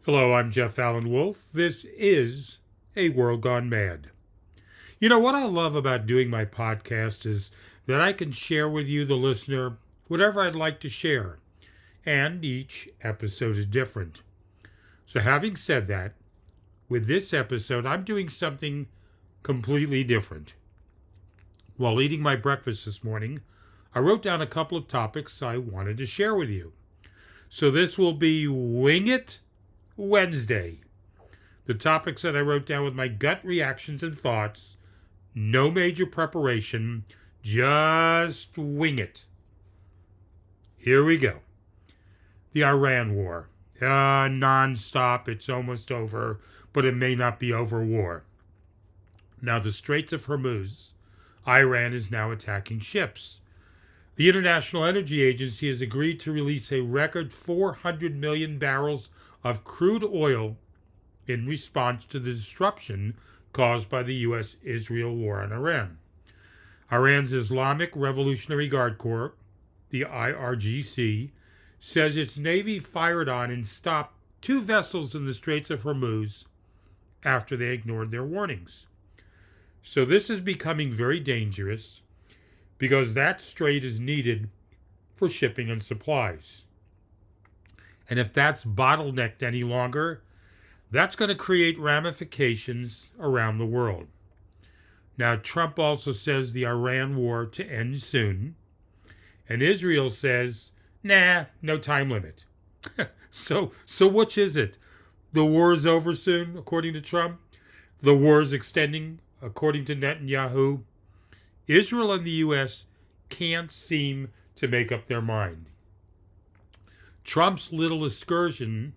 Hello, I'm Jeff Allen Wolf. This is A World Gone Mad. You know, what I love about doing my podcast is that I can share with you, the listener, whatever I'd like to share. And each episode is different. So having said that, with this episode, I'm doing something completely different. While eating my breakfast this morning, I wrote down a couple of topics I wanted to share with you. So this will be Wing It Wednesday. The topics that I wrote down with my gut reactions and thoughts, no major preparation, just wing it. Here we go. The Iran war. Non-stop, it's almost over, but it may not be over war. Now the Strait of Hormuz, Iran is now attacking ships. The International Energy Agency has agreed to release a record 400 million barrels of crude oil in response to the disruption caused by the U.S.-Israel war on Iran. Iran's Islamic Revolutionary Guard Corps, the IRGC, says its navy fired on and stopped two vessels in the Straits of Hormuz after they ignored their warnings. So this is becoming very dangerous because that strait is needed for shipping and supplies. And if that's bottlenecked any longer, that's going to create ramifications around the world. Now, Trump also says the Iran war to end soon, and Israel says, nah, no time limit. So which is it? The war is over soon, according to Trump. The war is extending, according to Netanyahu. Israel and the U.S. can't seem to make up their mind. Trump's little excursion,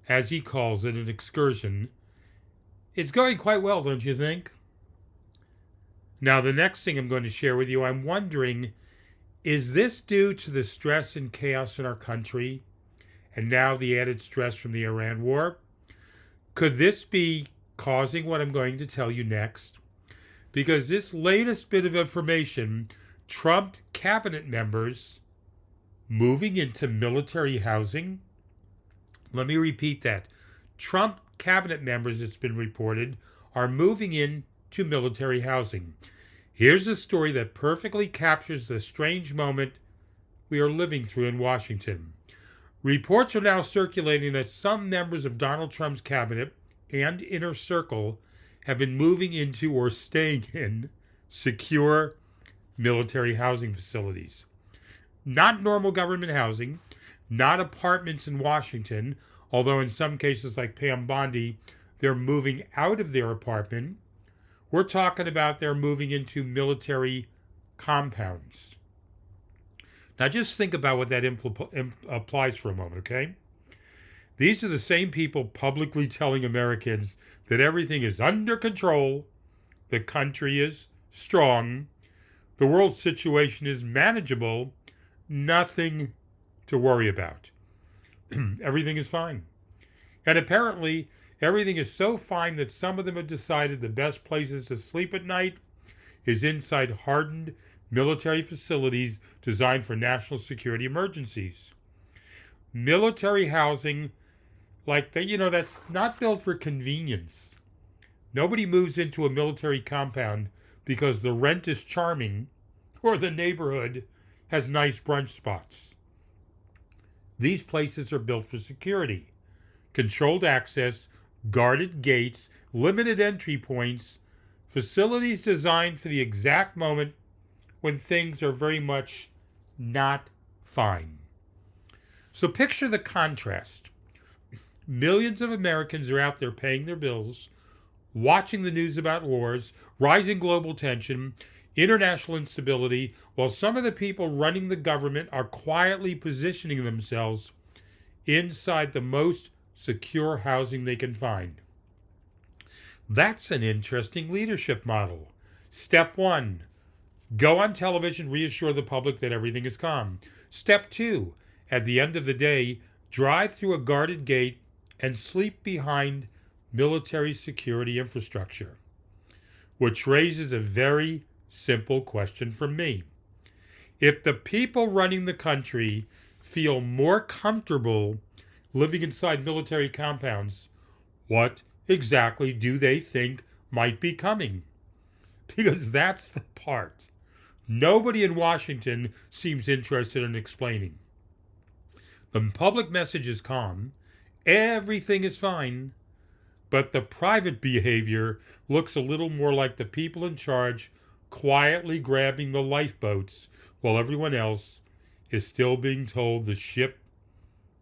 as he calls it, an excursion, it's going quite well, don't you think? Now, the next thing I'm going to share with you, I'm wondering, is this due to the stress and chaos in our country, and now the added stress from the Iran war? Could this be causing what I'm going to tell you next? Because this latest bit of information, Trump cabinet members moving into military housing. Let me repeat that. Trump cabinet members, it's been reported, are moving into military housing. Here's a story that perfectly captures the strange moment we are living through in Washington. Reports are now circulating that some members of Donald Trump's cabinet and inner circle have been moving into or staying in secure military housing facilities. Not normal government housing, not apartments in Washington, although in some cases like Pam Bondi, they're moving out of their apartment. We're talking about they're moving into military compounds. Now just think about what that applies for a moment, okay? These are the same people publicly telling Americans that everything is under control, the country is strong, the world situation is manageable, nothing to worry about. Everything is fine. And apparently, everything is so fine that some of them have decided the best places to sleep at night is inside hardened military facilities designed for national security emergencies. Military housing, that's not built for convenience. Nobody moves into a military compound because the rent is charming or the neighborhood has nice brunch spots. These places are built for security, controlled access, guarded gates, limited entry points, facilities designed for the exact moment when things are very much not fine. So picture the contrast. Millions of Americans are out there paying their bills, watching the news about wars, rising global tension, international instability, while some of the people running the government are quietly positioning themselves inside the most secure housing they can find. That's an interesting leadership model. Step 1, go on television, reassure the public that everything is calm. Step 2, at the end of the day, drive through a guarded gate and sleep behind military security infrastructure. Which raises a very simple question from me. If the people running the country feel more comfortable living inside military compounds, what exactly do they think might be coming? Because that's the part nobody in Washington seems interested in explaining. The public message is calm, everything is fine, but the private behavior looks a little more like the people in charge quietly grabbing the lifeboats while everyone else is still being told the ship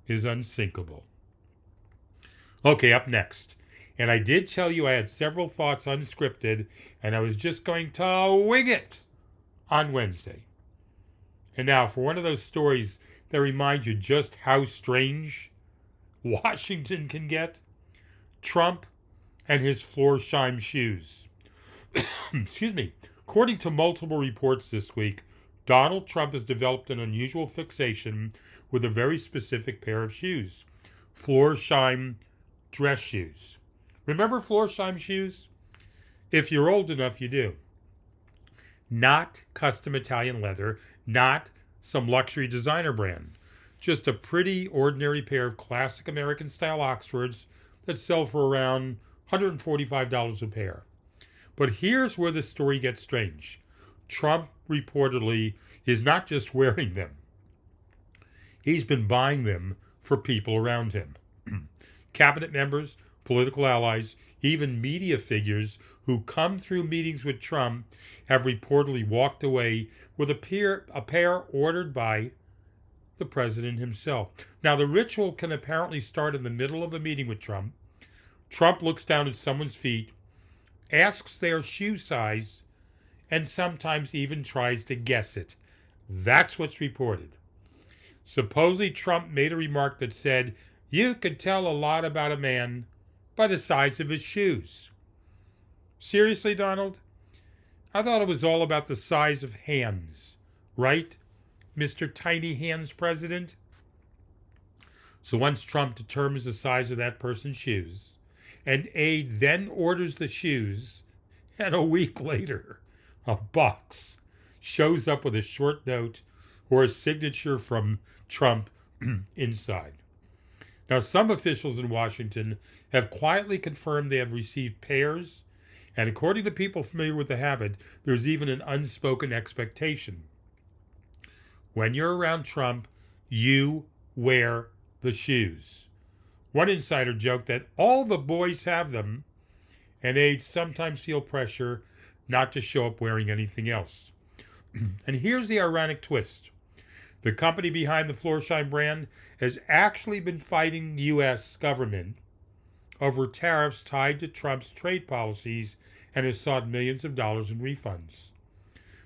is unsinkable. Okay, up next. And I did tell you I had several thoughts unscripted, and I was just going to wing it on Wednesday. And now, for one of those stories that remind you just how strange Washington can get, Trump and his Florsheim shoes. Excuse me. According to multiple reports this week, Donald Trump has developed an unusual fixation with a very specific pair of shoes. Florsheim dress shoes. Remember Florsheim shoes? If you're old enough, you do. Not custom Italian leather, not some luxury designer brand. Just a pretty ordinary pair of classic American style Oxfords that sell for around $145 a pair. But here's where the story gets strange. Trump reportedly is not just wearing them. He's been buying them for people around him. Cabinet members, political allies, even media figures who come through meetings with Trump have reportedly walked away with a pair ordered by the president himself. Now, the ritual can apparently start in the middle of a meeting with Trump. Trump looks down at someone's feet, asks their shoe size, and sometimes even tries to guess it. That's what's reported. Supposedly, Trump made a remark that said, "You could tell a lot about a man by the size of his shoes." Seriously, Donald? I thought it was all about the size of hands, right, Mr. Tiny Hands President? So once Trump determines the size of that person's shoes, an aide then orders the shoes, and a week later, a box shows up with a short note or a signature from Trump inside. Now, some officials in Washington have quietly confirmed they have received pairs, and according to people familiar with the habit, there's even an unspoken expectation. When you're around Trump, you wear the shoes. One insider joked that all the boys have them, and aides sometimes feel pressure not to show up wearing anything else. And here's the ironic twist. The company behind the Florsheim brand has actually been fighting the U.S. government over tariffs tied to Trump's trade policies and has sought millions of dollars in refunds.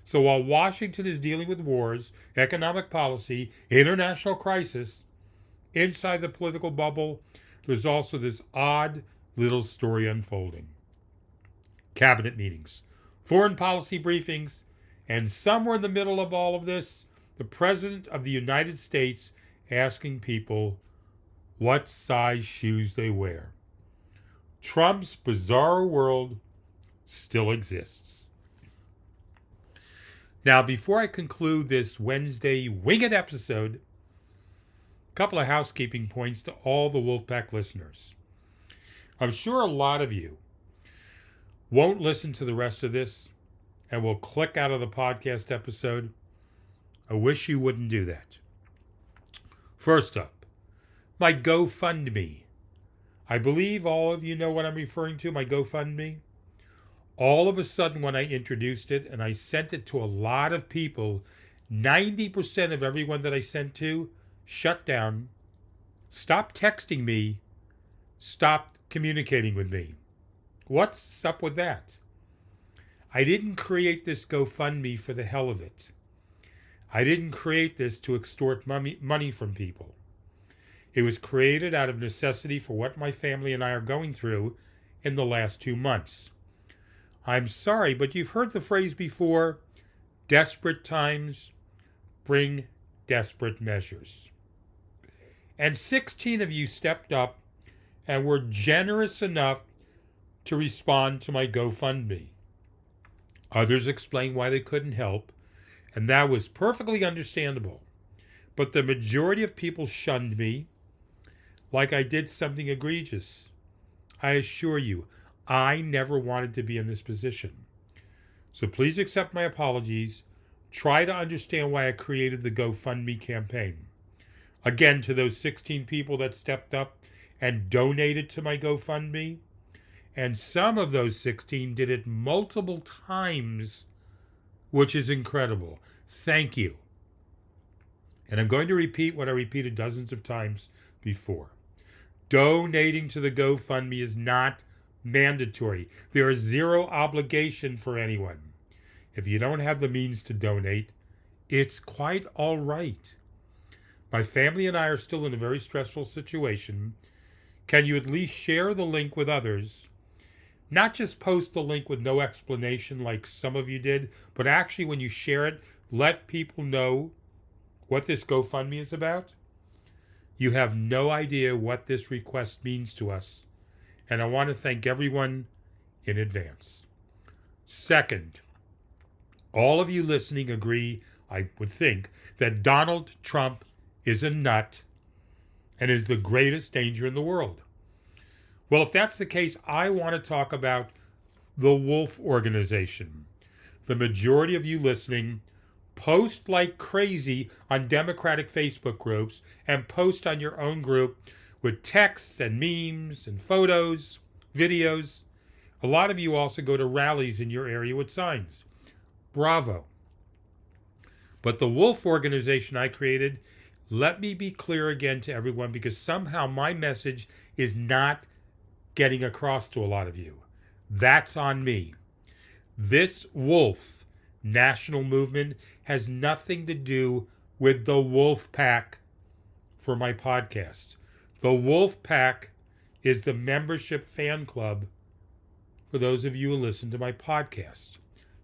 So while Washington is dealing with wars, economic policy, international crisis, inside the political bubble, there's also this odd little story unfolding. Cabinet meetings, foreign policy briefings, and somewhere in the middle of all of this, the President of the United States asking people what size shoes they wear. Trump's bizarre world still exists. Now, before I conclude this Wednesday Winged episode, a couple of housekeeping points to all the Wolfpack listeners. I'm sure a lot of you won't listen to the rest of this and will click out of the podcast episode. I wish you wouldn't do that. First up, my GoFundMe. I believe all of you know what I'm referring to, my GoFundMe. All of a sudden, when I introduced it and I sent it to a lot of people, 90% of everyone that I sent to shut down, stopped texting me, stopped communicating with me. What's up with that? I didn't create this GoFundMe for the hell of it. I didn't create this to extort money from people. It was created out of necessity for what my family and I are going through in the last 2 months. I'm sorry, but you've heard the phrase before, desperate times bring desperate measures. And 16 of you stepped up and were generous enough to respond to my GoFundMe. Others explained why they couldn't help, and that was perfectly understandable. But the majority of people shunned me, like I did something egregious. I assure you, I never wanted to be in this position. So please accept my apologies. Try to understand why I created the GoFundMe campaign. Again, to those 16 people that stepped up and donated to my GoFundMe, and some of those 16 did it multiple times, which is incredible. Thank you. And I'm going to repeat what I repeated dozens of times before. Donating to the GoFundMe is not mandatory. There is zero obligation for anyone. If you don't have the means to donate, it's quite all right. My family and I are still in a very stressful situation. Can you at least share the link with others? Not just post the link with no explanation like some of you did, but actually when you share it, let people know what this GoFundMe is about. You have no idea what this request means to us, and I want to thank everyone in advance. Second, all of you listening agree, I would think, that Donald Trump is a nut and is the greatest danger in the world. Well, if that's the case, I want to talk about the Wolf Organization. The majority of you listening post like crazy on Democratic Facebook groups and post on your own group with texts and memes and photos, videos. A lot of you also go to rallies in your area with signs. Bravo. But the Wolf Organization I created, let me be clear again to everyone, because somehow my message is not getting across to a lot of you. That's on me. This Wolf national movement has nothing to do with the Wolf Pack for my podcast. The Wolf Pack is the membership fan club for those of you who listen to my podcast.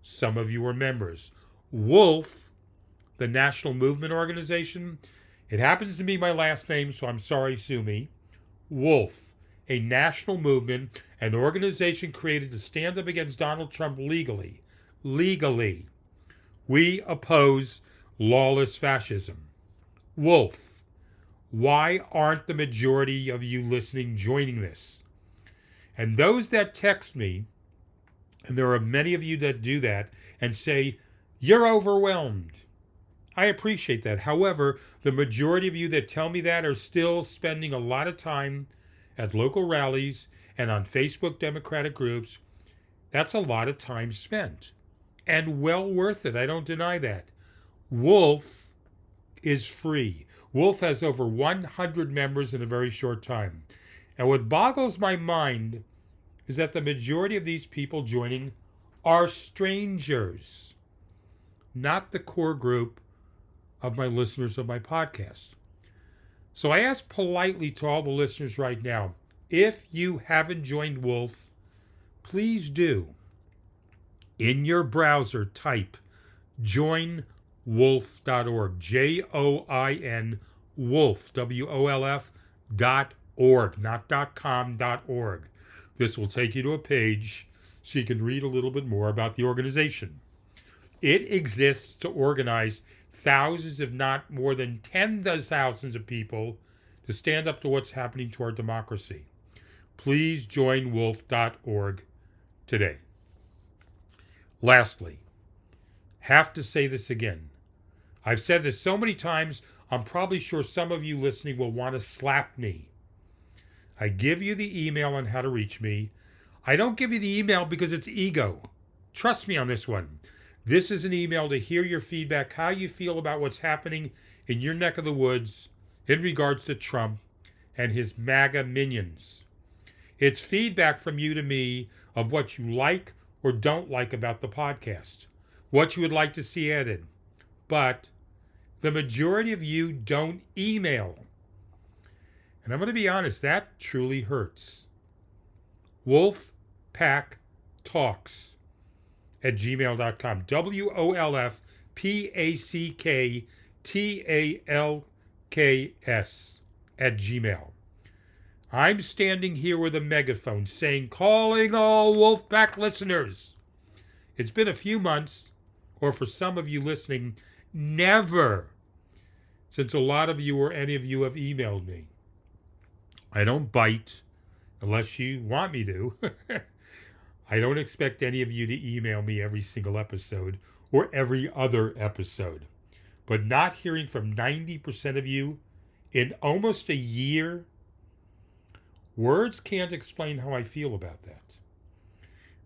Some of you are members. Wolf, the national movement organization, it happens to be my last name, so I'm sorry, sue me. Wolf, a national movement, an organization created to stand up against Donald Trump legally. Legally. We oppose lawless fascism. Wolf, why aren't the majority of you listening joining this? And those that text me, and there are many of you that do that, and say, you're overwhelmed. I appreciate that. However, the majority of you that tell me that are still spending a lot of time at local rallies and on Facebook Democratic groups. That's a lot of time spent. And well worth it. I don't deny that. Wolf is free. Wolf has over 100 members in a very short time. And what boggles my mind is that the majority of these people joining are strangers, not the core group of my listeners of my podcast. So I ask politely to all the listeners right now, if you haven't joined Wolf, please do. In your browser, type joinwolf.org, Join Wolf, WOLF.org, not .com.org. This will take you to a page so you can read a little bit more about the organization. It exists to organize thousands, if not more than tens of thousands of people to stand up to what's happening to our democracy. Please join wolf.org today. Lastly, have to say this again. I've said this so many times, I'm probably sure some of you listening will want to slap me. I give you the email on how to reach me. I don't give you the email because it's ego. Trust me on this one. This is an email to hear your feedback, how you feel about what's happening in your neck of the woods in regards to Trump and his MAGA minions. It's feedback from you to me of what you like or don't like about the podcast, what you would like to see added. But the majority of you don't email. And I'm going to be honest, that truly hurts. wolfpacktalks@gmail.com. WOLFPACKTALKS@gmail. I'm standing here with a megaphone saying, calling all Wolfpack listeners. It's been a few months, or for some of you listening, never, since a lot of you or any of you have emailed me. I don't bite unless you want me to. I don't expect any of you to email me every single episode or every other episode. But not hearing from 90% of you in almost a year, words can't explain how I feel about that.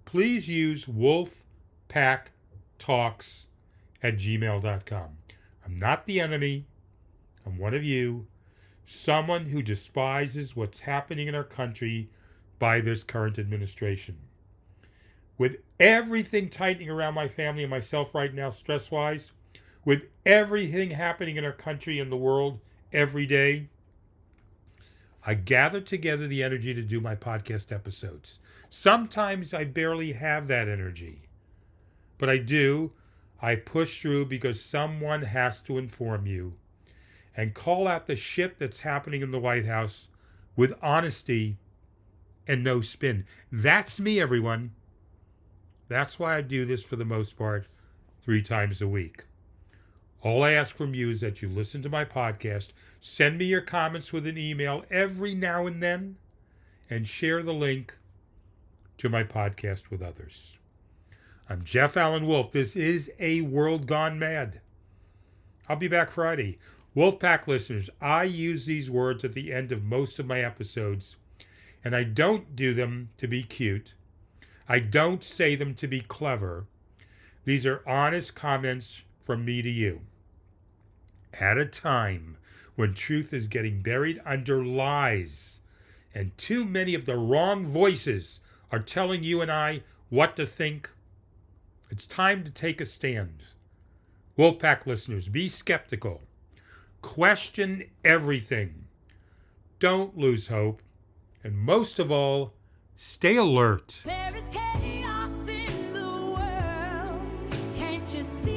Please use wolfpacktalks@gmail.com. I'm not the enemy. I'm one of you, someone who despises what's happening in our country by this current administration. With everything tightening around my family and myself right now, stress-wise, with everything happening in our country and the world every day, I gather together the energy to do my podcast episodes. Sometimes I barely have that energy, but I do. I push through because someone has to inform you and call out the shit that's happening in the White House with honesty and no spin. That's me, everyone. That's why I do this for the most part 3 times a week. All I ask from you is that you listen to my podcast, send me your comments with an email every now and then, and share the link to my podcast with others. I'm Jeff Allen Wolf. This is A World Gone Mad. I'll be back Friday. Wolfpack listeners, I use these words at the end of most of my episodes, and I don't do them to be cute. I don't say them to be clever. These are honest comments from me to you. At a time when truth is getting buried under lies, and too many of the wrong voices are telling you and I what to think, it's time to take a stand. Wolfpack listeners, be skeptical. Question everything. Don't lose hope. And most of all, stay alert. There is chaos in the world. Can't you see?